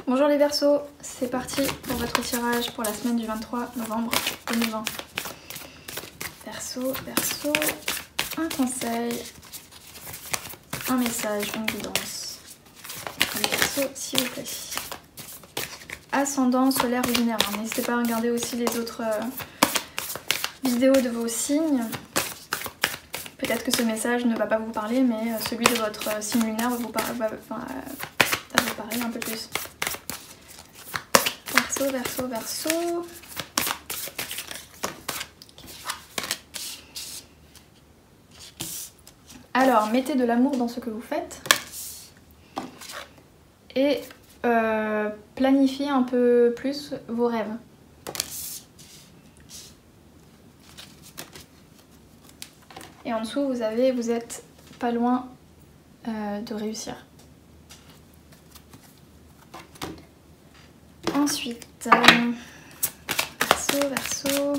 Bonjour les Verseaux, c'est parti pour votre tirage pour la semaine du 23 novembre 2020. Verseau, un conseil, un message, une guidance. Les Verseaux, s'il vous plaît. Ascendant, solaire ou lunaire. N'hésitez pas à regarder aussi les autres vidéos de vos signes. Peut-être que ce message ne va pas vous parler, mais celui de votre signe lunaire va vous parler un peu plus. Verseau. Alors, mettez de l'amour dans ce que vous faites et planifiez un peu plus vos rêves. Et en dessous, vous êtes pas loin de réussir. Ensuite, Verseau.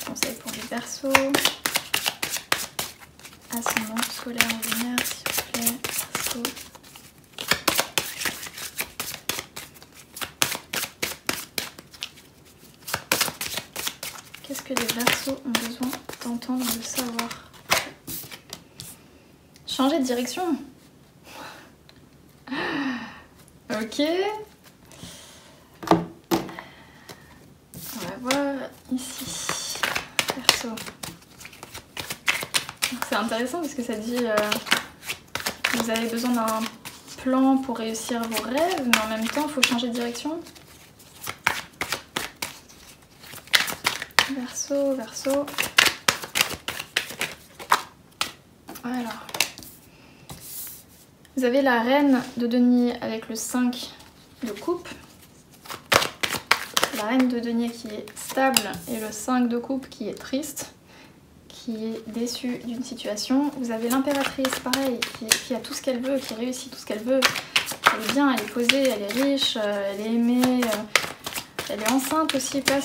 Conseil pour les Verseaux. Ascendant, solaire ou lunaire, s'il vous plaît. Verseau. Qu'est-ce que les Verseaux ont besoin d'entendre, de savoir? Changer de direction. Ok. On va voir ici. Verseau. C'est intéressant parce que ça dit vous avez besoin d'un plan pour réussir vos rêves, mais en même temps il faut changer de direction. Verseau. Alors. Vous avez la reine de denier avec le 5 de coupe. La reine de denier qui est stable et le 5 de coupe qui est triste, qui est déçue d'une situation. Vous avez l'impératrice, pareil, qui a tout ce qu'elle veut, qui réussit tout ce qu'elle veut. Elle est bien, elle est posée, elle est riche, elle est aimée, elle est enceinte aussi, pas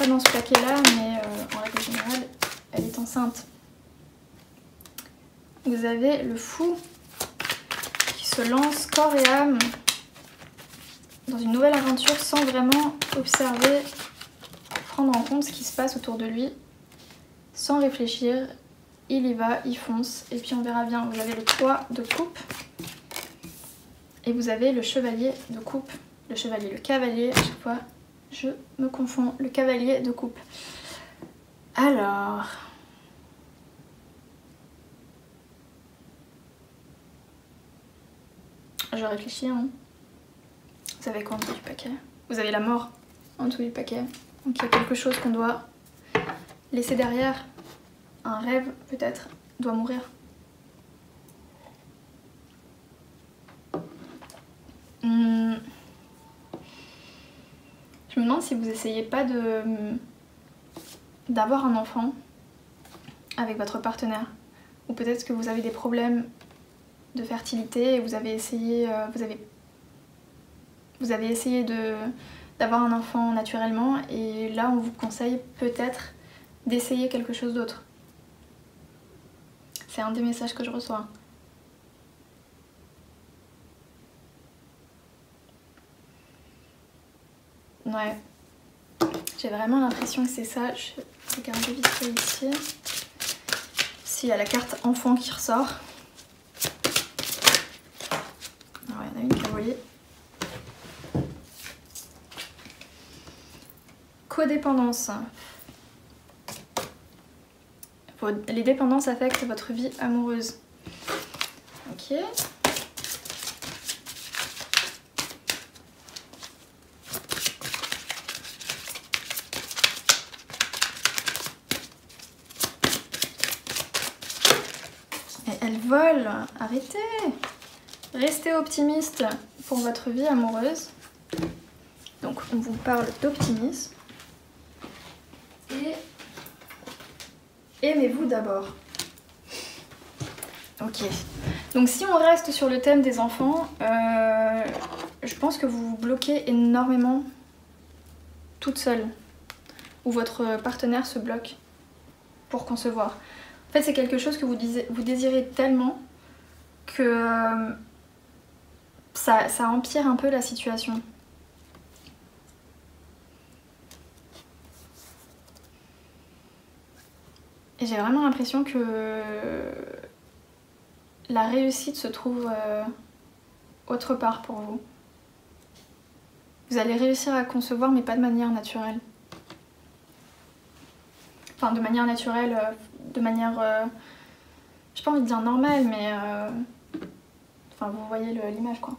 dans ce paquet-là, mais en règle générale, elle est enceinte. Vous avez le fou qui se lance corps et âme dans une nouvelle aventure sans vraiment observer, prendre en compte ce qui se passe autour de lui, sans réfléchir. Il y va, il fonce et puis on verra bien. Vous avez le 3 de coupe et vous avez le chevalier de coupe. Le cavalier, à chaque fois je me confonds. Le cavalier de coupe. Alors... je réfléchis, hein. Vous avez quoi en dessous du paquet? Vous avez la mort en dessous du paquet. Donc il y a quelque chose qu'on doit laisser derrière. Un rêve, peut-être, doit mourir. Je me demande si vous essayez pas d'avoir un enfant avec votre partenaire. Ou peut-être que vous avez des problèmes de fertilité et vous avez essayé d'avoir un enfant naturellement et là on vous conseille peut-être d'essayer quelque chose d'autre. C'est un des messages que je reçois. Ouais. J'ai vraiment l'impression que c'est ça. Je vais regarder vite fait ici. S'il y a la carte enfant qui ressort. Alors, il y en a une qui a volé. Codépendance. Les dépendances affectent votre vie amoureuse. Ok. Et elle vole. Arrêtez. Restez optimiste pour votre vie amoureuse. Donc on vous parle d'optimisme. Et aimez-vous d'abord. Ok. Donc si on reste sur le thème des enfants, je pense que vous vous bloquez énormément toute seule. Ou votre partenaire se bloque pour concevoir. En fait, c'est quelque chose que vous désirez tellement que ça empire un peu la situation. Et j'ai vraiment l'impression que la réussite se trouve autre part pour vous. Vous allez réussir à concevoir, mais pas de manière naturelle. Enfin, de manière naturelle, de manière... j'ai pas envie de dire normale, mais... enfin, vous voyez l'image, quoi.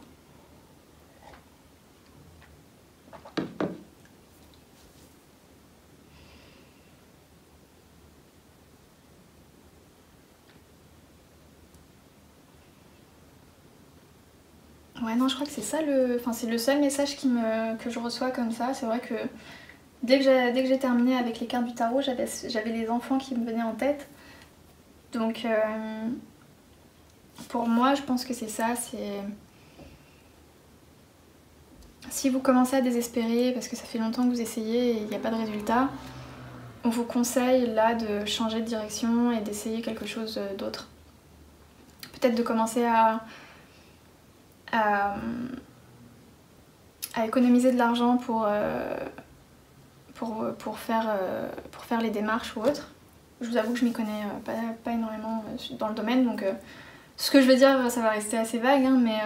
Ouais, non, je crois que c'est ça enfin, c'est le seul message que je reçois comme ça. C'est vrai que dès que j'ai terminé avec les cartes du tarot, j'avais les enfants qui me venaient en tête. Donc, pour moi, je pense que c'est ça. C'est... Si vous commencez à désespérer parce que ça fait longtemps que vous essayez et il n'y a pas de résultat, on vous conseille là de changer de direction et d'essayer quelque chose d'autre. Peut-être de commencer à économiser de l'argent pour faire les démarches ou autre. Je vous avoue que je m'y connais pas énormément dans le domaine, donc ce que je veux dire, ça va rester assez vague, hein, mais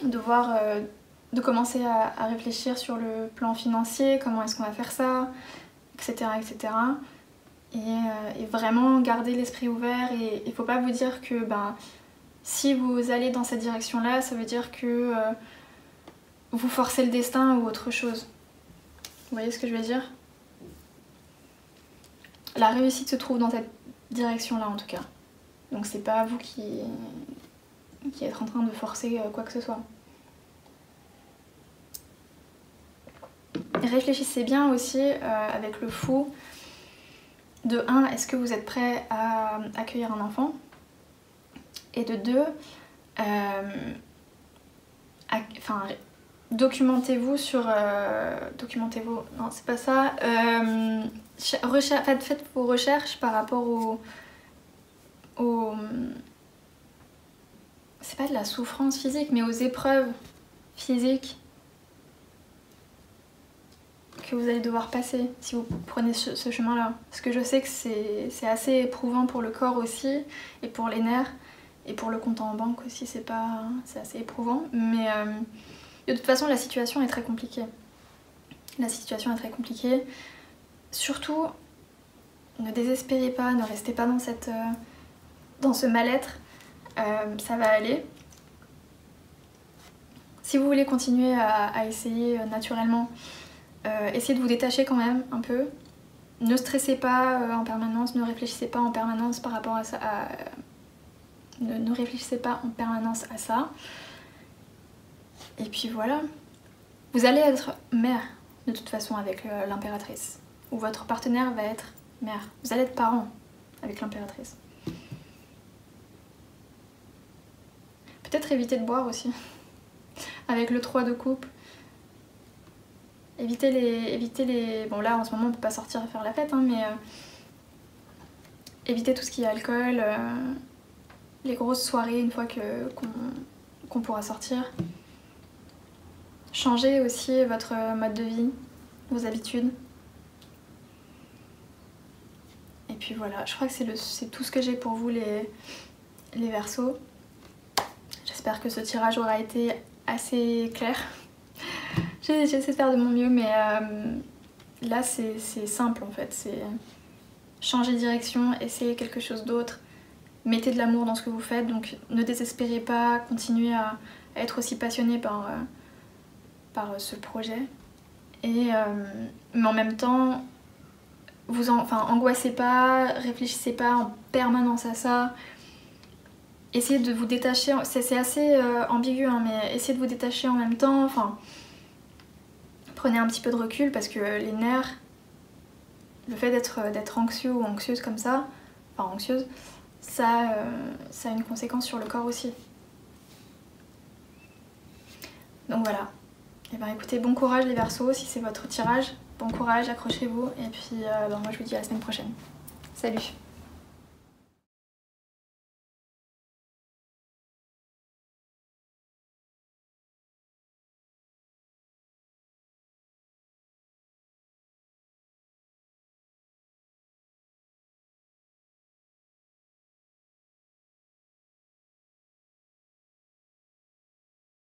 de commencer à réfléchir sur le plan financier, comment est-ce qu'on va faire ça, etc. etc. Et vraiment garder l'esprit ouvert, et il ne faut pas vous dire que si vous allez dans cette direction-là, ça veut dire que vous forcez le destin ou autre chose. Vous voyez ce que je veux dire? La réussite se trouve dans cette direction-là en tout cas. Donc c'est pas vous qui êtes en train de forcer quoi que ce soit. Réfléchissez bien aussi avec le fou. De 1, est-ce que vous êtes prêt à accueillir un enfant? Et de 2, documentez-vous sur... documentez-vous, non c'est pas ça. Faites vos recherches par rapport c'est pas de la souffrance physique, mais aux épreuves physiques que vous allez devoir passer si vous prenez ce chemin-là. Parce que je sais que c'est assez éprouvant pour le corps aussi, et pour les nerfs, et pour le compte en banque aussi, c'est assez éprouvant. Mais de toute façon, la situation est très compliquée. La situation est très compliquée. Surtout, ne désespérez pas, ne restez pas dans ce mal-être. Ça va aller. Si vous voulez continuer à essayer naturellement, essayez de vous détacher quand même un peu. Ne stressez pas en permanence, ne réfléchissez pas en permanence par rapport à ça. Ne réfléchissez pas en permanence à ça. Et puis voilà. Vous allez être mère de toute façon avec l'impératrice. Ou votre partenaire va être mère. Vous allez être parent avec l'impératrice. Peut-être éviter de boire aussi. Avec le 3 de coupe. Évitez les... Bon là en ce moment on peut pas sortir et faire la fête, hein, mais évitez tout ce qui est alcool, les grosses soirées une fois qu'on pourra sortir. Changez aussi votre mode de vie, vos habitudes. Et puis voilà, je crois que c'est tout ce que j'ai pour vous les Verseaux. J'espère que ce tirage aura été assez clair. J'essaie de faire de mon mieux, mais là c'est simple en fait. C'est changer de direction, essayer quelque chose d'autre, mettez de l'amour dans ce que vous faites, donc ne désespérez pas, continuez à être aussi passionné par ce projet. Mais en même temps, angoissez pas, réfléchissez pas en permanence à ça. Essayez de vous détacher, c'est assez ambigu, hein, mais essayez de vous détacher en même temps. Prenez un petit peu de recul parce que les nerfs, le fait d'être anxieux ou anxieuse comme ça, anxieuse, ça a une conséquence sur le corps aussi. Donc voilà. Et écoutez, bon courage les Verseaux, si c'est votre tirage, bon courage, accrochez-vous, et puis moi je vous dis à la semaine prochaine. Salut!